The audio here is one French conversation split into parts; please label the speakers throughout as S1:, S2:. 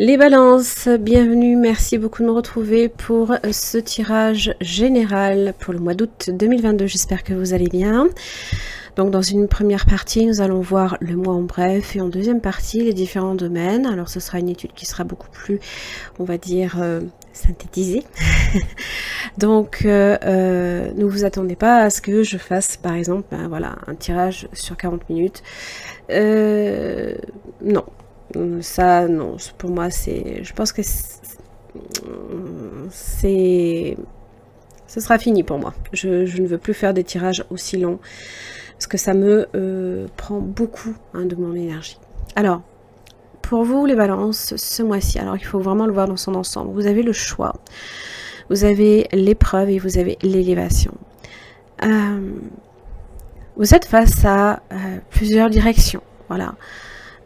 S1: Les balances, bienvenue, merci beaucoup de me retrouver pour ce tirage général pour le mois d'août 2022, j'espère que vous allez bien. Donc dans une première partie, nous allons voir le mois en bref et en deuxième partie, les différents domaines. Alors ce sera une étude qui sera beaucoup plus, on va dire, synthétisée. Donc ne vous attendez pas à ce que je fasse par exemple, voilà, un tirage sur 40 minutes. Non. Ça, non, pour moi, c'est... Je pense que ce sera fini pour moi. Je ne veux plus faire des tirages aussi longs, parce que ça me prend beaucoup de mon énergie. Alors, pour vous, les balances, ce mois-ci, alors il faut vraiment le voir dans son ensemble. Vous avez le choix, vous avez l'épreuve et vous avez l'élévation. Vous êtes face à plusieurs directions, voilà.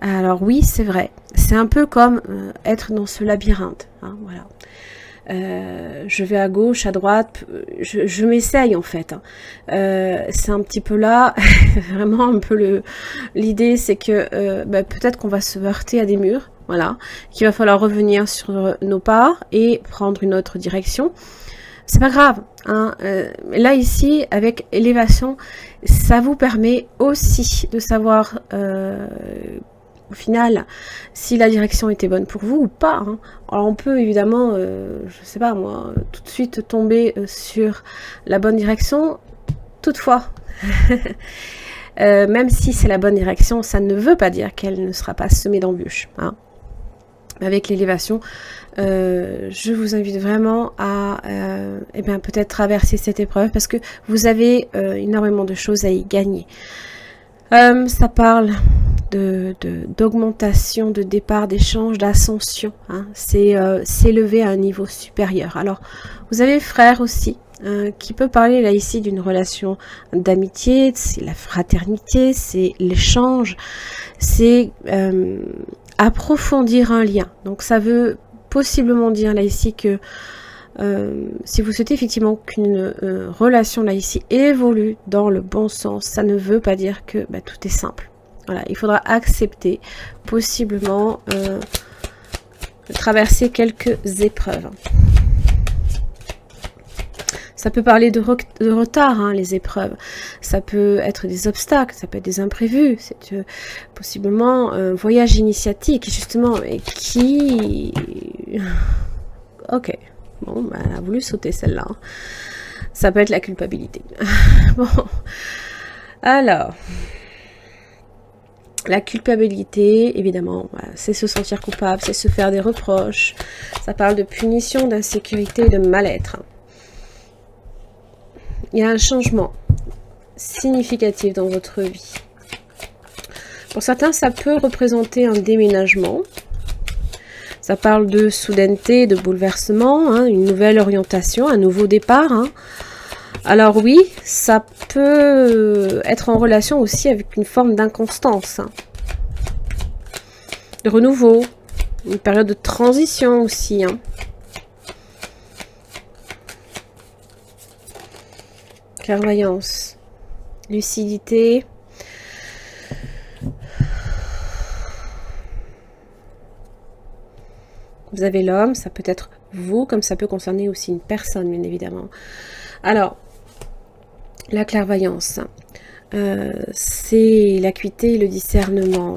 S1: Alors oui, c'est vrai, c'est un peu comme être dans ce labyrinthe, hein, voilà. Je vais à gauche, à droite, je m'essaye en fait. C'est un petit peu là, vraiment un peu l'idée, c'est que peut-être qu'on va se heurter à des murs, voilà, qu'il va falloir revenir sur nos pas et prendre une autre direction. C'est pas grave, hein. Là ici, avec élévation, ça vous permet aussi de savoir au final, si la direction était bonne pour vous ou pas. Hein. Alors on peut évidemment, je sais pas moi, tout de suite tomber sur la bonne direction. Toutefois, même si c'est la bonne direction, ça ne veut pas dire qu'elle ne sera pas semée d'embûches. Hein. Avec l'élévation, je vous invite vraiment à peut-être traverser cette épreuve parce que vous avez énormément de choses à y gagner. Ça parle d'augmentation, de départ, d'échange, d'ascension. Hein. C'est s'élever à un niveau supérieur. Alors, vous avez frère aussi, qui peut parler là ici d'une relation d'amitié, c'est la fraternité, c'est l'échange, c'est approfondir un lien. Donc, ça veut possiblement dire là ici que si vous souhaitez effectivement qu'une relation là ici évolue dans le bon sens, ça ne veut pas dire que tout est simple. Voilà, il faudra accepter possiblement de traverser quelques épreuves. Ça peut parler de retard, hein, les épreuves. Ça peut être des obstacles, ça peut être des imprévus. C'est possiblement un voyage initiatique, justement, et qui... Ok. Bon, elle a voulu sauter celle-là. Ça peut être la culpabilité. Bon. Alors, la culpabilité, évidemment, c'est se sentir coupable, c'est se faire des reproches. Ça parle de punition, d'insécurité et de mal-être. Il y a un changement significatif dans votre vie. Pour certains, ça peut représenter un déménagement. Ça parle de soudaineté, de bouleversement, hein, une nouvelle orientation, un nouveau départ. Hein. Alors oui, ça peut être en relation aussi avec une forme d'inconstance. Hein. De renouveau, une période de transition aussi. Hein. Clairvoyance, lucidité. Vous avez l'homme, ça peut être vous, comme ça peut concerner aussi une personne, bien évidemment. Alors, la clairvoyance, c'est l'acuité, le discernement.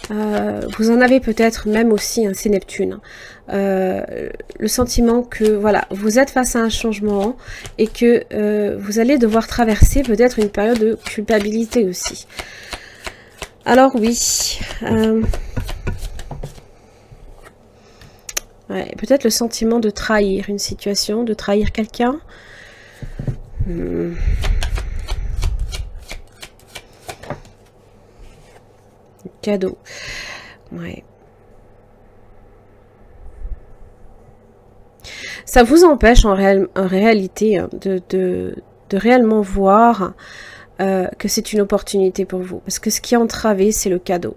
S1: Vous en avez peut-être même aussi, hein, c'est Neptune. Le sentiment que, voilà, vous êtes face à un changement et que vous allez devoir traverser peut-être une période de culpabilité aussi. Alors oui... Ouais, peut-être le sentiment de trahir une situation, de trahir quelqu'un. Cadeau. Ouais. Ça vous empêche en réalité de réellement voir que c'est une opportunité pour vous. Parce que ce qui est entravé, c'est le cadeau.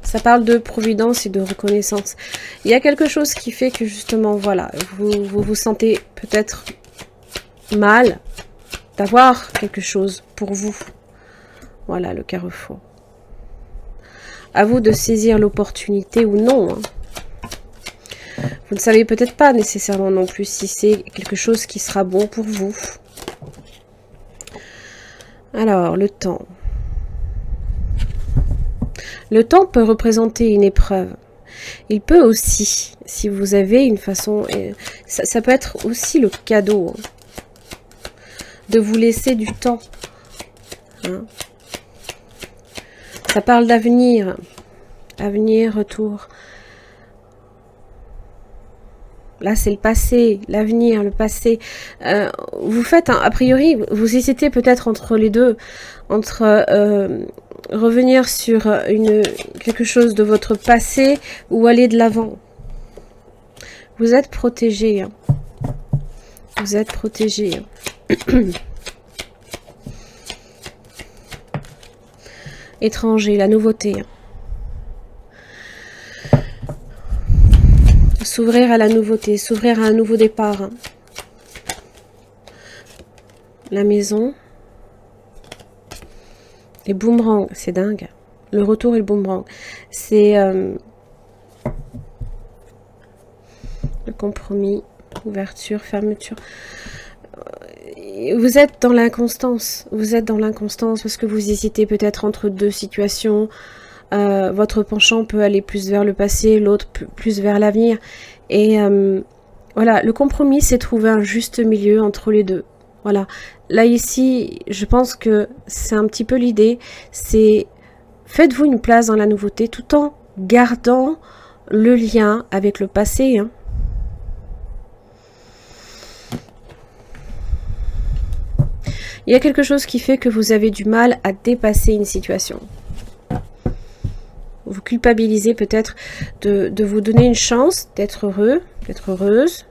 S1: Ça parle de providence et de reconnaissance. Il y a quelque chose qui fait que justement, voilà, vous vous sentez peut-être mal d'avoir quelque chose pour vous. Voilà le carrefour. À vous de saisir l'opportunité ou non. Hein. Vous ne savez peut-être pas nécessairement non plus si c'est quelque chose qui sera bon pour vous. Alors, le temps. Le temps peut représenter une épreuve. Il peut aussi, si vous avez une façon... Ça peut être aussi le cadeau. Hein, de vous laisser du temps. Hein. Ça parle d'avenir. Avenir, retour. Là, c'est le passé, l'avenir, le passé. Vous faites, a priori, vous hésitez peut-être entre les deux, entre revenir sur quelque chose de votre passé ou aller de l'avant. Vous êtes protégé. Hein. Vous êtes protégé. Hein. Étranger, la nouveauté. S'ouvrir à la nouveauté, s'ouvrir à un nouveau départ. La maison. Les boomerangs, c'est dingue. Le retour et le boomerang. C'est le compromis, ouverture, fermeture. Vous êtes dans l'inconstance. Vous êtes dans l'inconstance parce que vous hésitez peut-être entre deux situations. Votre penchant peut aller plus vers le passé, l'autre plus vers l'avenir. Et voilà, le compromis, c'est trouver un juste milieu entre les deux. Voilà. Là, ici, je pense que c'est un petit peu l'idée. C'est faites-vous une place dans la nouveauté tout en gardant le lien avec le passé. Hein. Il y a quelque chose qui fait que vous avez du mal à dépasser une situation. Vous culpabilisez peut-être de vous donner une chance d'être heureux, d'être heureuse.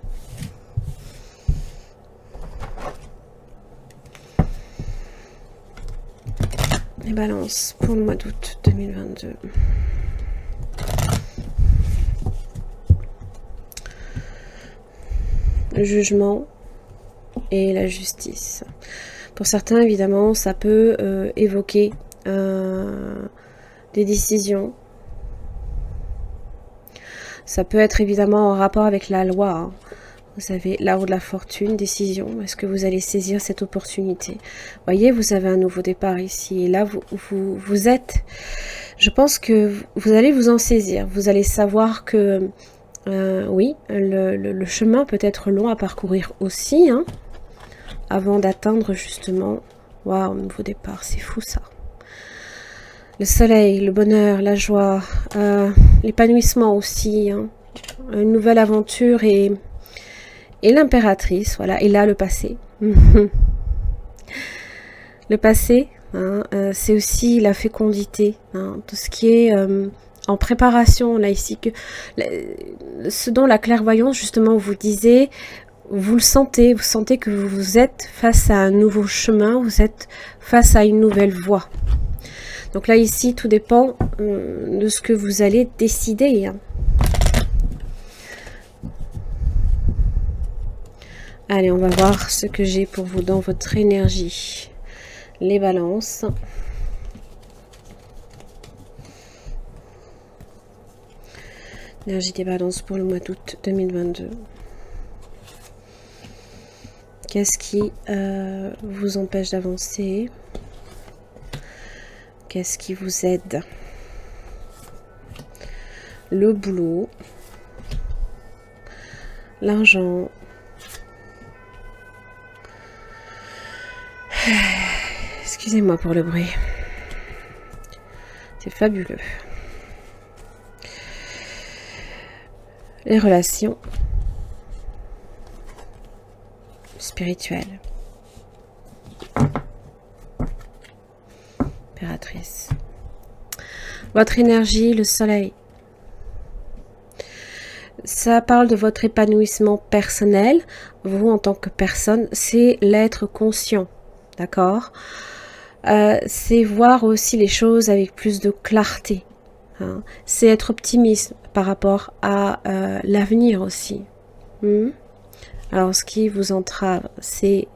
S1: Les balances pour le mois d'août 2022. Le jugement et la justice. Pour certains, évidemment, ça peut évoquer des décisions. Ça peut être évidemment en rapport avec la loi. Hein. Vous savez, là-haut de la fortune, décision. Est-ce que vous allez saisir cette opportunité? Voyez, vous avez un nouveau départ ici. Et là, vous êtes... Je pense que vous allez vous en saisir. Vous allez savoir que, oui, le chemin peut être long à parcourir aussi. Hein, avant d'atteindre justement... Waouh, nouveau départ, c'est fou ça. Le soleil, le bonheur, la joie, l'épanouissement aussi, hein, une nouvelle aventure et l'impératrice, voilà, et là le passé. Le passé, hein, c'est aussi la fécondité, hein, tout ce qui est en préparation, là ici, ce dont la clairvoyance justement vous disait, vous le sentez, vous sentez que vous êtes face à un nouveau chemin, vous êtes face à une nouvelle voie. Donc là, ici, tout dépend de ce que vous allez décider. Hein. Allez, on va voir ce que j'ai pour vous dans votre énergie. Les balances. Énergie des balances pour le mois d'août 2022. Qu'est-ce qui vous empêche d'avancer ? Qu'est-ce qui vous aide? Le boulot, l'argent, excusez-moi pour le bruit, c'est fabuleux. Les relations spirituelles. Impératrice. Votre énergie, le soleil. Ça parle de votre épanouissement personnel. Vous, en tant que personne, c'est l'être conscient. D'accord? C'est voir aussi les choses avec plus de clarté. Hein. C'est être optimiste par rapport à l'avenir aussi. Alors, ce qui vous entrave, c'est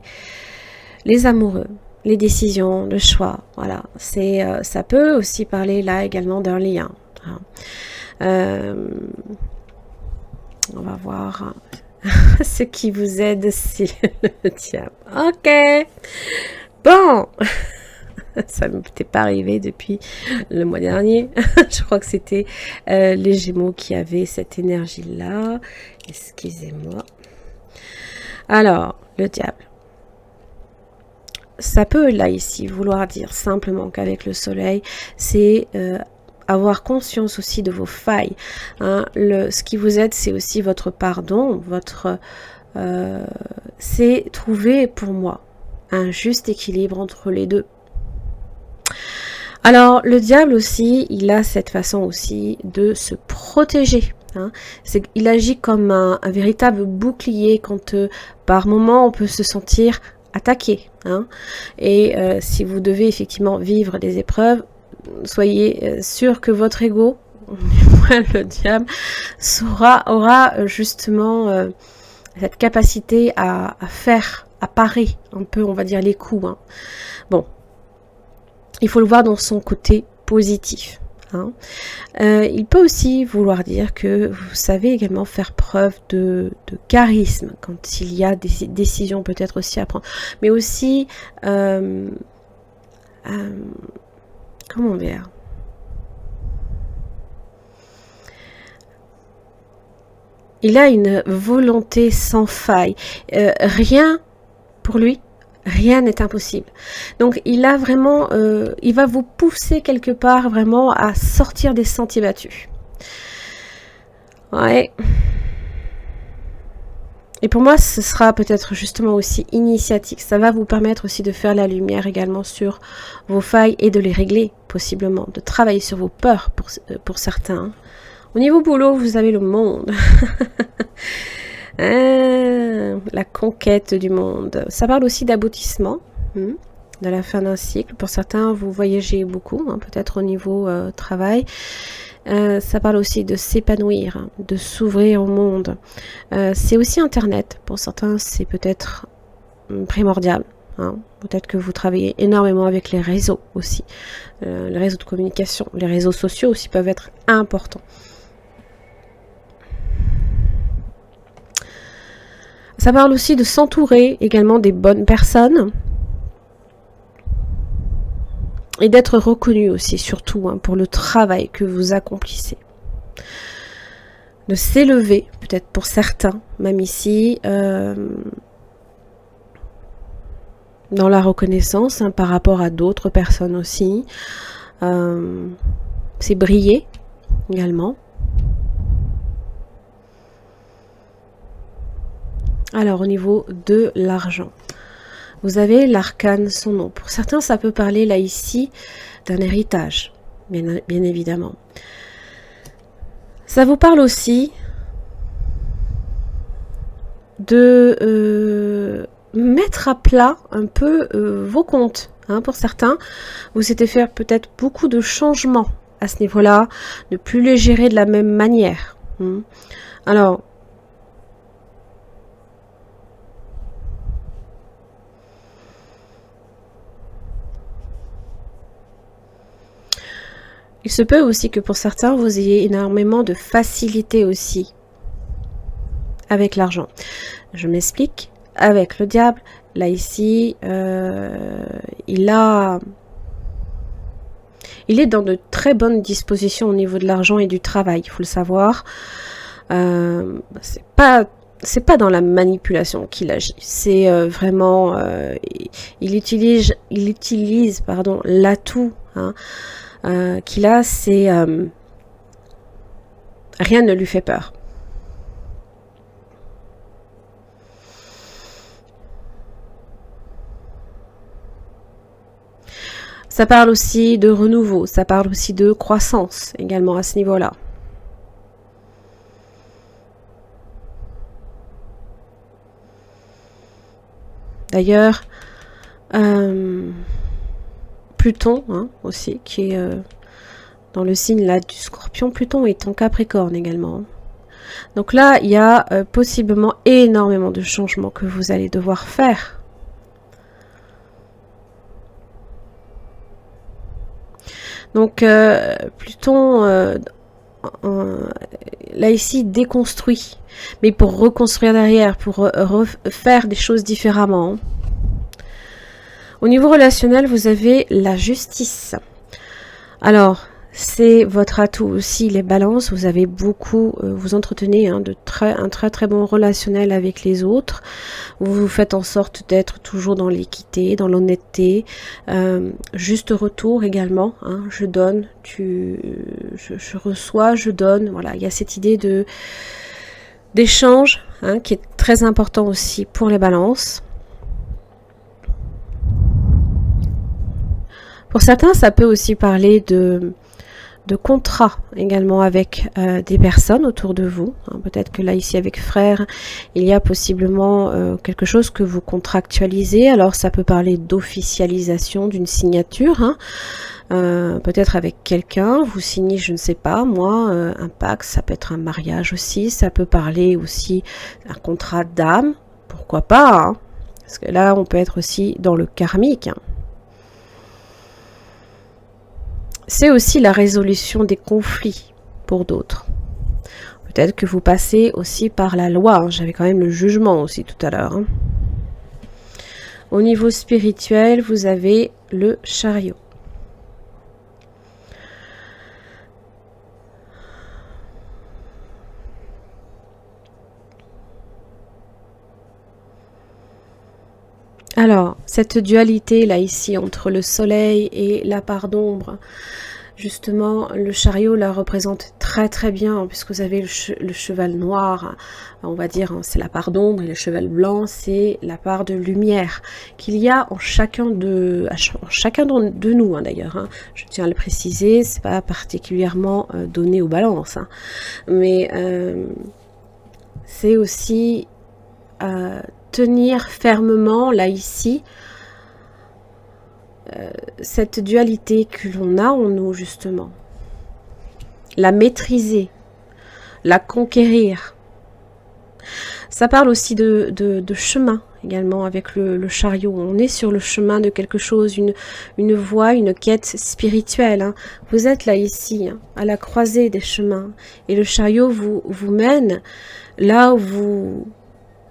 S1: les amoureux, les décisions, le choix, voilà. Ça peut aussi parler là également d'un lien. Hein. On va voir ce qui vous aide, c'est le diable. Ok, bon, ça ne m'était pas arrivé depuis le mois dernier. Je crois que c'était les Gémeaux qui avaient cette énergie-là. Excusez-moi. Alors, le diable. Ça peut, là, ici, vouloir dire simplement qu'avec le soleil, c'est avoir conscience aussi de vos failles. Hein. Ce qui vous aide, c'est aussi votre pardon, c'est trouver, pour moi, un juste équilibre entre les deux. Alors, le diable aussi, il a cette façon aussi de se protéger. Hein. Il agit comme un véritable bouclier quand, par moment, on peut se sentir attaqué. Hein. Et si vous devez effectivement vivre des épreuves, soyez sûr que votre ego, le diable, aura justement cette capacité à parer un peu, on va dire, les coups. Hein. Bon, il faut le voir dans son côté positif. Hein. Il peut aussi vouloir dire que vous savez également faire preuve de charisme quand il y a des décisions peut-être aussi à prendre, mais aussi comment dire, il a une volonté sans faille. Rien pour lui, rien n'est impossible. Donc il a vraiment, il va vous pousser quelque part vraiment à sortir des sentiers battus. Ouais. Et pour moi, ce sera peut-être justement aussi initiatique. Ça va vous permettre aussi de faire la lumière également sur vos failles et de les régler, possiblement. De travailler sur vos peurs pour certains. Au niveau boulot, vous avez le monde. La conquête du monde. Ça parle aussi d'aboutissement, de la fin d'un cycle. Pour certains, vous voyagez beaucoup, hein, peut-être au niveau travail. Ça parle aussi de s'épanouir, hein, de s'ouvrir au monde. C'est aussi Internet. Pour certains, c'est peut-être primordial. Hein. Peut-être que vous travaillez énormément avec les réseaux aussi. Les réseaux de communication, les réseaux sociaux aussi peuvent être importants. Ça parle aussi de s'entourer également des bonnes personnes. Et d'être reconnu aussi, surtout, hein, pour le travail que vous accomplissez. De s'élever, peut-être pour certains, même ici, dans la reconnaissance, hein, par rapport à d'autres personnes aussi. C'est briller, également. Alors, au niveau de l'argent. Vous avez l'arcane son nom. Pour certains, ça peut parler là ici d'un héritage, bien évidemment. Ça vous parle aussi de mettre à plat un peu vos comptes. Hein, pour certains, vous étiez faire peut-être beaucoup de changements à ce niveau-là, ne plus les gérer de la même manière. Alors, il se peut aussi que pour certains, vous ayez énormément de facilité aussi avec l'argent. Je m'explique. Avec le diable, là ici, il est dans de très bonnes dispositions au niveau de l'argent et du travail, il faut le savoir. C'est pas dans la manipulation qu'il agit. C'est vraiment, il utilise l'atout. Hein, qu'il a, c'est rien ne lui fait peur. Ça parle aussi de renouveau, ça parle aussi de croissance également à ce niveau-là. D'ailleurs, Pluton, hein, aussi, qui est dans le signe là du Scorpion. Pluton est en Capricorne également. Donc là, il y a possiblement énormément de changements que vous allez devoir faire. Donc, Pluton, là ici, déconstruit. Mais pour reconstruire derrière, pour refaire des choses différemment. Au niveau relationnel, vous avez la justice. Alors, c'est votre atout aussi, les balances. Vous avez beaucoup, vous entretenez un très bon relationnel avec les autres. Vous faites en sorte d'être toujours dans l'équité, dans l'honnêteté. Juste retour également. Hein, je donne, je reçois, je donne. Voilà, il y a cette idée d'échange hein, qui est très important aussi pour les balances. Pour certains, ça peut aussi parler de contrat également avec des personnes autour de vous. Hein, peut-être que là, ici, avec frère, il y a possiblement quelque chose que vous contractualisez. Alors, ça peut parler d'officialisation d'une signature. Hein. Peut-être avec quelqu'un, vous signez, je ne sais pas, moi, un pacte, ça peut être un mariage aussi. Ça peut parler aussi d'un contrat d'âme. Pourquoi pas hein. Parce que là, on peut être aussi dans le karmique. Hein. C'est aussi la résolution des conflits pour d'autres. Peut-être que vous passez aussi par la loi. Hein. J'avais quand même le jugement aussi tout à l'heure. Hein. Au niveau spirituel, vous avez le chariot. Alors, cette dualité là ici entre le soleil et la part d'ombre, justement, le chariot la représente très bien, puisque vous avez le cheval noir, on va dire, c'est la part d'ombre, et le cheval blanc, c'est la part de lumière qu'il y a en chacun de nous, hein, d'ailleurs. Hein. Je tiens à le préciser, c'est pas particulièrement donné aux balances, hein. Mais c'est aussi tenir fermement, là, ici, cette dualité que l'on a en nous, justement. La maîtriser, la conquérir. Ça parle aussi de chemin, également, avec le chariot. On est sur le chemin de quelque chose, une voie, une quête spirituelle. Hein. Vous êtes là, ici, hein, à la croisée des chemins. Et le chariot vous mène là où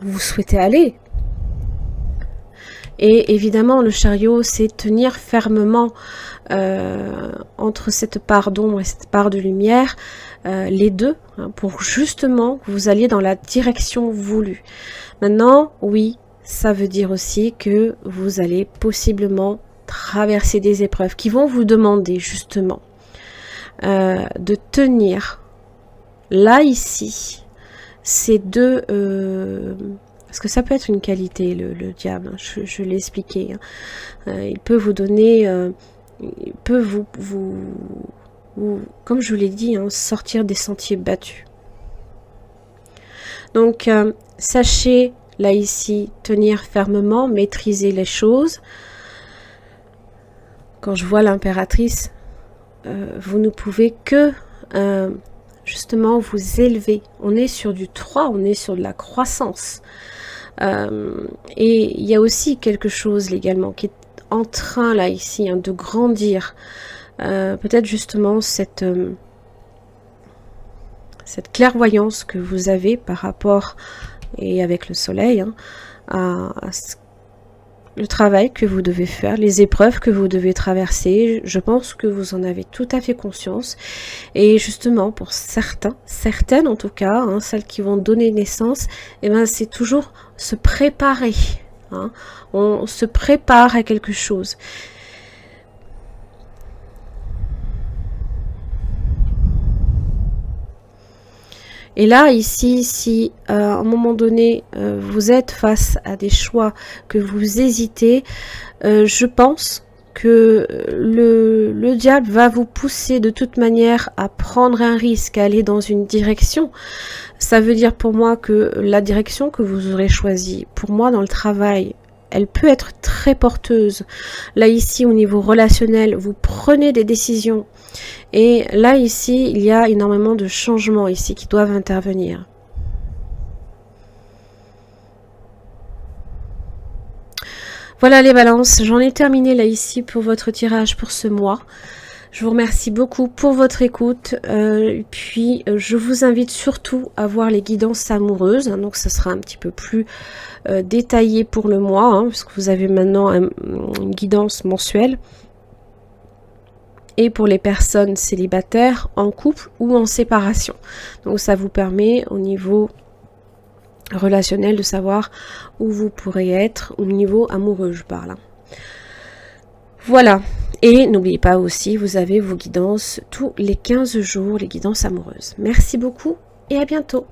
S1: vous souhaitez aller. Et évidemment, le chariot, c'est tenir fermement entre cette part d'ombre et cette part de lumière, les deux, hein, pour justement que vous alliez dans la direction voulue. Maintenant, oui, ça veut dire aussi que vous allez possiblement traverser des épreuves qui vont vous demander justement de tenir là, ici, ces deux... parce que ça peut être une qualité, le diable, hein, je l'ai expliqué. Hein. Il peut vous donner... il peut vous comme je vous l'ai dit, hein, sortir des sentiers battus. Donc, sachez, là, ici, tenir fermement, maîtriser les choses. Quand je vois l'impératrice, vous ne pouvez que... justement, vous élever. On est sur du 3, on est sur de la croissance. Et il y a aussi quelque chose légalement qui est en train, là, ici, hein, de grandir. Peut-être justement cette clairvoyance que vous avez par rapport, et avec le soleil, hein, à le travail que vous devez faire, les épreuves que vous devez traverser. Je pense que vous en avez tout à fait conscience. Et justement, pour certaines en tout cas, hein, celles qui vont donner naissance, eh ben, c'est toujours se préparer. Hein. On se prépare à quelque chose. Et là, ici, si à un moment donné, vous êtes face à des choix, que vous hésitez, je pense que le diable va vous pousser de toute manière à prendre un risque, à aller dans une direction. Ça veut dire pour moi que la direction que vous aurez choisie, pour moi dans le travail, elle peut être très porteuse. Là, ici, au niveau relationnel, vous prenez des décisions. Et là, ici, il y a énormément de changements ici qui doivent intervenir. Voilà les balances. J'en ai terminé là, ici, pour votre tirage pour ce mois. Je vous remercie beaucoup pour votre écoute. Puis je vous invite surtout à voir les guidances amoureuses. Hein, donc ça sera un petit peu plus détaillé pour le mois, hein, parce que vous avez maintenant une guidance mensuelle. Et pour les personnes célibataires, en couple ou en séparation. Donc ça vous permet au niveau relationnel de savoir où vous pourrez être, au niveau amoureux je parle. Voilà. Et n'oubliez pas aussi, vous avez vos guidances tous les 15 jours, les guidances amoureuses. Merci beaucoup et à bientôt.